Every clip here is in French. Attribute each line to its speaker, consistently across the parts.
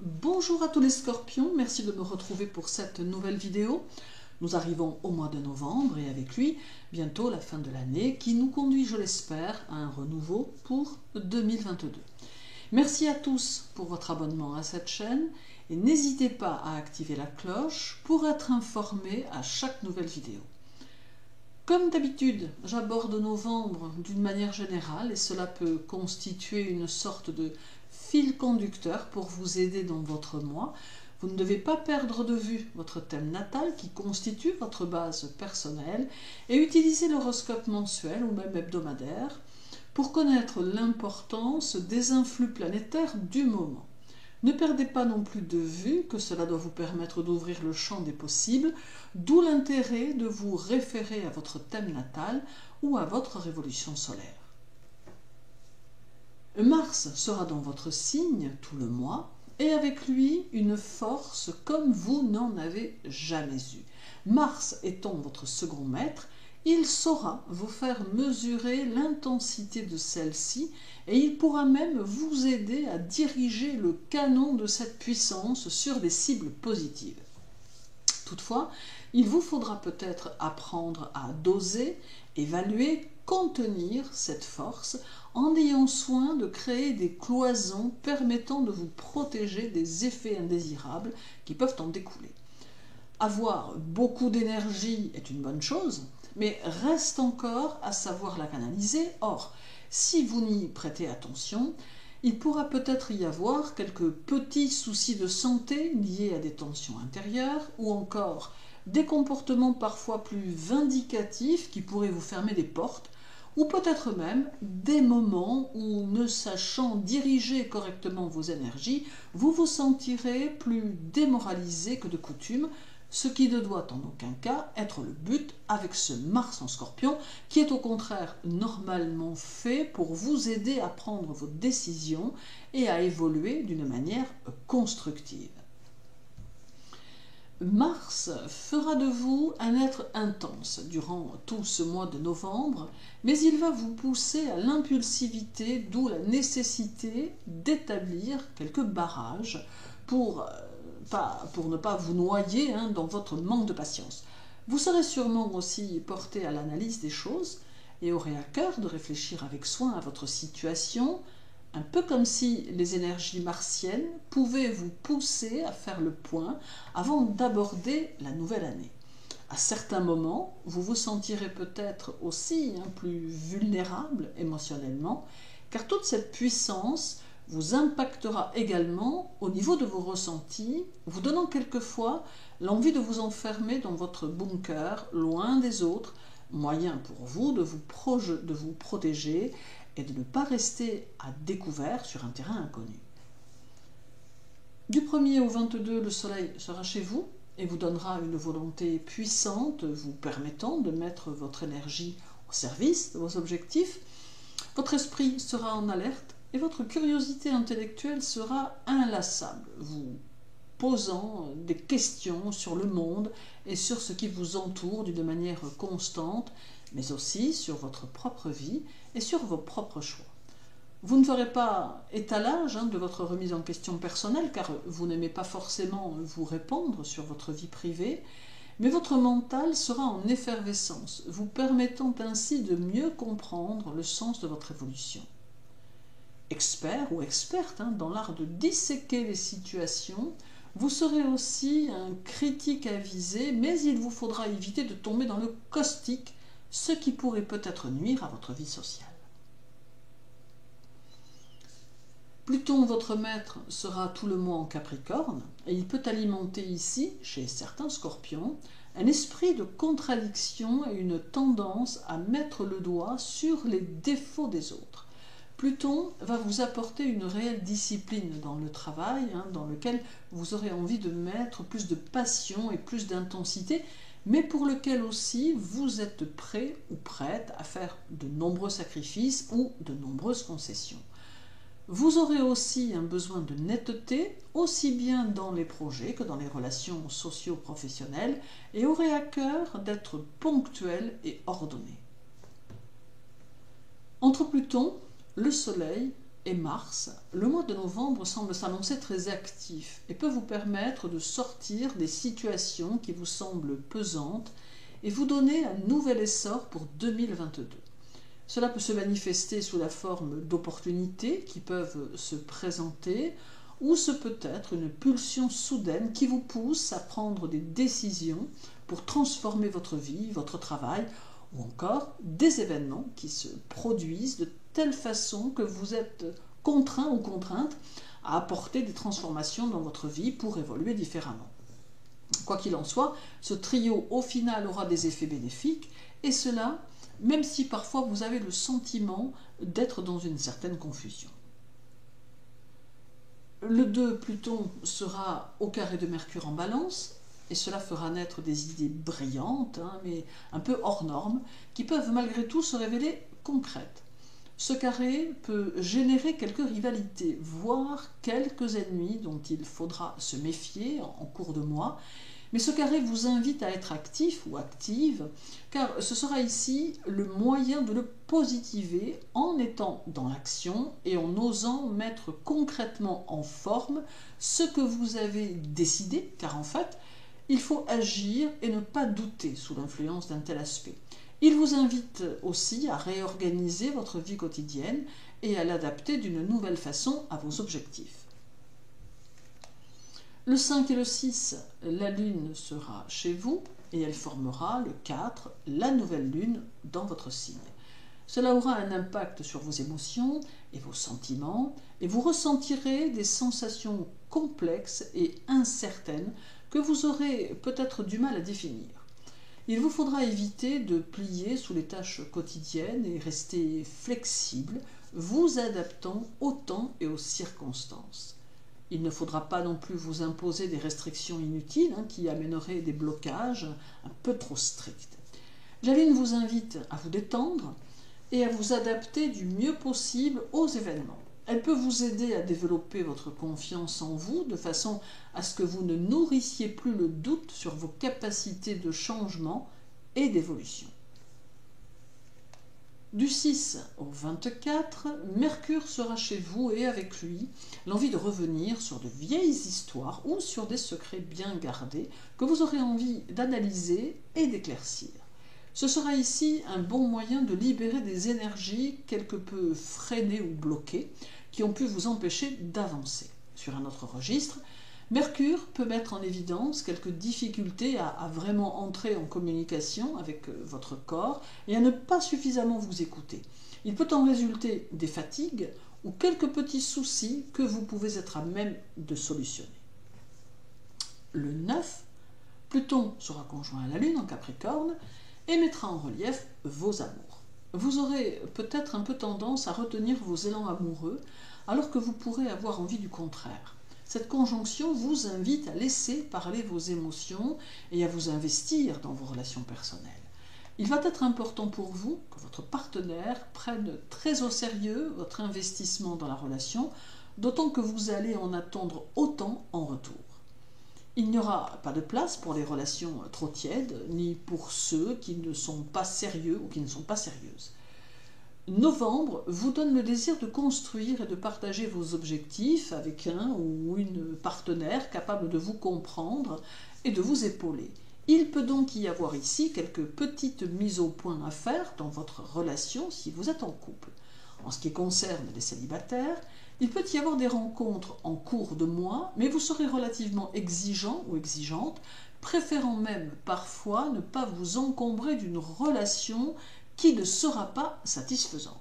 Speaker 1: Bonjour à tous les scorpions, merci de me retrouver pour cette nouvelle vidéo. Nous arrivons au mois de novembre et avec lui, bientôt la fin de l'année qui nous conduit, je l'espère, à un renouveau pour 2022. Merci à tous pour votre abonnement à cette chaîne et n'hésitez pas à activer la cloche pour être informé à chaque nouvelle vidéo. Comme d'habitude, j'aborde novembre d'une manière générale et cela peut constituer une sorte de fil conducteur pour vous aider dans votre mois. Vous ne devez pas perdre de vue votre thème natal qui constitue votre base personnelle et utiliser l'horoscope mensuel ou même hebdomadaire pour connaître l'importance des influx planétaires du moment. Ne perdez pas non plus de vue que cela doit vous permettre d'ouvrir le champ des possibles, d'où l'intérêt de vous référer à votre thème natal ou à votre révolution solaire. Mars sera dans votre signe tout le mois et avec lui une force comme vous n'en avez jamais eu. Mars étant votre second maître, il saura vous faire mesurer l'intensité de celle-ci et il pourra même vous aider à diriger le canon de cette puissance sur des cibles positives. Toutefois, il vous faudra peut-être apprendre à doser, évaluer, contenir cette force en ayant soin de créer des cloisons permettant de vous protéger des effets indésirables qui peuvent en découler. Avoir beaucoup d'énergie est une bonne chose, mais reste encore à savoir la canaliser. Or, si vous n'y prêtez attention, il pourra peut-être y avoir quelques petits soucis de santé liés à des tensions intérieures ou encore des comportements parfois plus vindicatifs qui pourraient vous fermer des portes ou peut-être même des moments où, ne sachant diriger correctement vos énergies, vous vous sentirez plus démoralisé que de coutume, ce qui ne doit en aucun cas être le but avec ce Mars en Scorpion, qui est au contraire normalement fait pour vous aider à prendre vos décisions et à évoluer d'une manière constructive. Mars fera de vous un être intense durant tout ce mois de novembre, mais il va vous pousser à l'impulsivité, d'où la nécessité d'établir quelques barrages pour ne pas vous noyer dans votre manque de patience. Vous serez sûrement aussi porté à l'analyse des choses et aurez à cœur de réfléchir avec soin à votre situation, un peu comme si les énergies martiennes pouvaient vous pousser à faire le point avant d'aborder la nouvelle année. À certains moments, vous vous sentirez peut-être aussi plus vulnérable émotionnellement, car toute cette puissance vous impactera également au niveau de vos ressentis, vous donnant quelquefois l'envie de vous enfermer dans votre bunker, loin des autres, moyen pour vous de vous protéger et de ne pas rester à découvert sur un terrain inconnu. Du 1er au 22, le soleil sera chez vous et vous donnera une volonté puissante vous permettant de mettre votre énergie au service de vos objectifs. Votre esprit sera en alerte et votre curiosité intellectuelle sera inlassable, vous posant des questions sur le monde et sur ce qui vous entoure d'une manière constante, mais aussi sur votre propre vie et sur vos propres choix. Vous ne ferez pas étalage de votre remise en question personnelle, car vous n'aimez pas forcément vous répandre sur votre vie privée, mais votre mental sera en effervescence, vous permettant ainsi de mieux comprendre le sens de votre évolution. Expert ou experte dans l'art de disséquer les situations, vous serez aussi un critique avisé, mais il vous faudra éviter de tomber dans le caustique, ce qui pourrait peut-être nuire à votre vie sociale. Pluton, votre maître, sera tout le mois en Capricorne, et il peut alimenter ici, chez certains scorpions, un esprit de contradiction et une tendance à mettre le doigt sur les défauts des autres. Pluton va vous apporter une réelle discipline dans le travail, dans lequel vous aurez envie de mettre plus de passion et plus d'intensité, mais pour lequel aussi vous êtes prêt ou prête à faire de nombreux sacrifices ou de nombreuses concessions. Vous aurez aussi un besoin de netteté, aussi bien dans les projets que dans les relations socio-professionnelles, et aurez à cœur d'être ponctuel et ordonné. Entre Pluton, le Soleil et Mars, le mois de novembre semble s'annoncer très actif et peut vous permettre de sortir des situations qui vous semblent pesantes et vous donner un nouvel essor pour 2022. Cela peut se manifester sous la forme d'opportunités qui peuvent se présenter, ou ce peut être une pulsion soudaine qui vous pousse à prendre des décisions pour transformer votre vie, votre travail, ou encore des événements qui se produisent de telle façon que vous êtes contraint ou contrainte à apporter des transformations dans votre vie pour évoluer différemment. Quoi qu'il en soit, ce trio au final aura des effets bénéfiques, et cela même si parfois vous avez le sentiment d'être dans une certaine confusion. Le 2, Pluton, sera au carré de Mercure en Balance, et cela fera naître des idées brillantes, mais un peu hors normes, qui peuvent malgré tout se révéler concrètes. Ce carré peut générer quelques rivalités, voire quelques ennemis dont il faudra se méfier en cours de mois, mais ce carré vous invite à être actif ou active, car ce sera ici le moyen de le positiver en étant dans l'action et en osant mettre concrètement en forme ce que vous avez décidé, car en fait, il faut agir et ne pas douter sous l'influence d'un tel aspect. Il vous invite aussi à réorganiser votre vie quotidienne et à l'adapter d'une nouvelle façon à vos objectifs. Le 5 et le 6, la Lune sera chez vous et elle formera le 4, la nouvelle Lune, dans votre signe. Cela aura un impact sur vos émotions et vos sentiments et vous ressentirez des sensations complexes et incertaines que vous aurez peut-être du mal à définir. Il vous faudra éviter de plier sous les tâches quotidiennes et rester flexible, vous adaptant au temps et aux circonstances. Il ne faudra pas non plus vous imposer des restrictions inutiles qui amèneraient des blocages un peu trop stricts. La Lune vous invite à vous détendre et à vous adapter du mieux possible aux événements. Elle peut vous aider à développer votre confiance en vous de façon à ce que vous ne nourrissiez plus le doute sur vos capacités de changement et d'évolution. Du 6 au 24, Mercure sera chez vous et avec lui, l'envie de revenir sur de vieilles histoires ou sur des secrets bien gardés que vous aurez envie d'analyser et d'éclaircir. Ce sera ici un bon moyen de libérer des énergies quelque peu freinées ou bloquées qui ont pu vous empêcher d'avancer. Sur un autre registre, Mercure peut mettre en évidence quelques difficultés à vraiment entrer en communication avec votre corps et à ne pas suffisamment vous écouter. Il peut en résulter des fatigues ou quelques petits soucis que vous pouvez être à même de solutionner. Le 9, Pluton sera conjoint à la Lune en Capricorne et mettra en relief vos amours. Vous aurez peut-être un peu tendance à retenir vos élans amoureux alors que vous pourrez avoir envie du contraire. Cette conjonction vous invite à laisser parler vos émotions et à vous investir dans vos relations personnelles. Il va être important pour vous que votre partenaire prenne très au sérieux votre investissement dans la relation, d'autant que vous allez en attendre autant en retour. Il n'y aura pas de place pour les relations trop tièdes, ni pour ceux qui ne sont pas sérieux ou qui ne sont pas sérieuses. Novembre vous donne le désir de construire et de partager vos objectifs avec un ou une partenaire capable de vous comprendre et de vous épauler. Il peut donc y avoir ici quelques petites mises au point à faire dans votre relation si vous êtes en couple. En ce qui concerne les célibataires, il peut y avoir des rencontres en cours de mois, mais vous serez relativement exigeant ou exigeante, préférant même parfois ne pas vous encombrer d'une relation qui ne sera pas satisfaisante.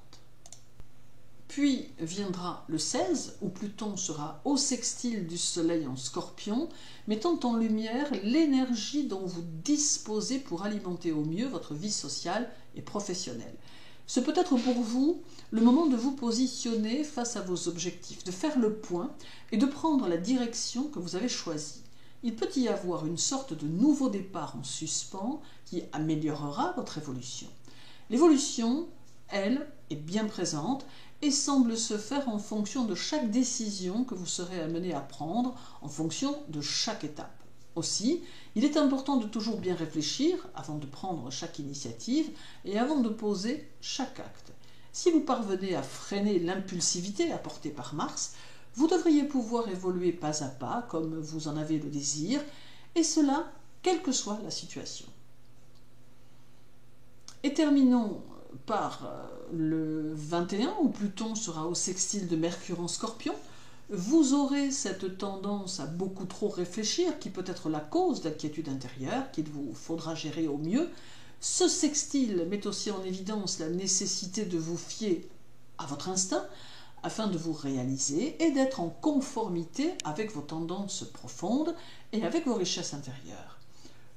Speaker 1: Puis viendra le 16, où Pluton sera au sextile du Soleil en Scorpion, mettant en lumière l'énergie dont vous disposez pour alimenter au mieux votre vie sociale et professionnelle. Ce peut être pour vous le moment de vous positionner face à vos objectifs, de faire le point et de prendre la direction que vous avez choisie. Il peut y avoir une sorte de nouveau départ en suspens qui améliorera votre évolution. L'évolution, elle, est bien présente et semble se faire en fonction de chaque décision que vous serez amené à prendre, en fonction de chaque étape. Aussi, il est important de toujours bien réfléchir avant de prendre chaque initiative et avant de poser chaque acte. Si vous parvenez à freiner l'impulsivité apportée par Mars, vous devriez pouvoir évoluer pas à pas comme vous en avez le désir, et cela quelle que soit la situation. Et terminons par le 21, où Pluton sera au sextile de Mercure en Scorpion. Vous aurez cette tendance à beaucoup trop réfléchir, qui peut être la cause d'inquiétude intérieure, qu'il vous faudra gérer au mieux. Ce sextile met aussi en évidence la nécessité de vous fier à votre instinct, afin de vous réaliser et d'être en conformité avec vos tendances profondes et avec vos richesses intérieures.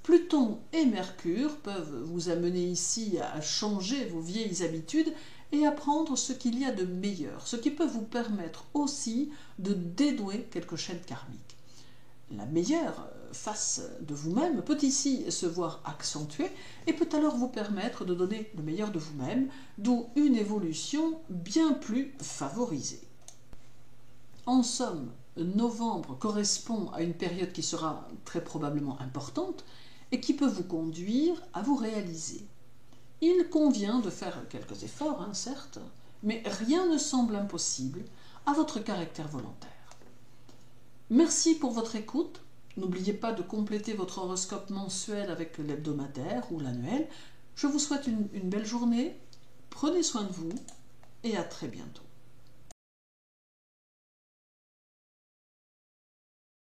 Speaker 1: Pluton et Mercure peuvent vous amener ici à changer vos vieilles habitudes et à prendre ce qu'il y a de meilleur, ce qui peut vous permettre aussi de dénouer quelques chaînes karmiques. La meilleure face de vous-même peut ici se voir accentuée et peut alors vous permettre de donner le meilleur de vous-même, d'où une évolution bien plus favorisée. En somme, novembre correspond à une période qui sera très probablement importante et qui peut vous conduire à vous réaliser. Il convient de faire quelques efforts, certes, mais rien ne semble impossible à votre caractère volontaire. Merci pour votre écoute. N'oubliez pas de compléter votre horoscope mensuel avec l'hebdomadaire ou l'annuel. Je vous souhaite une belle journée. Prenez soin de vous et à très bientôt.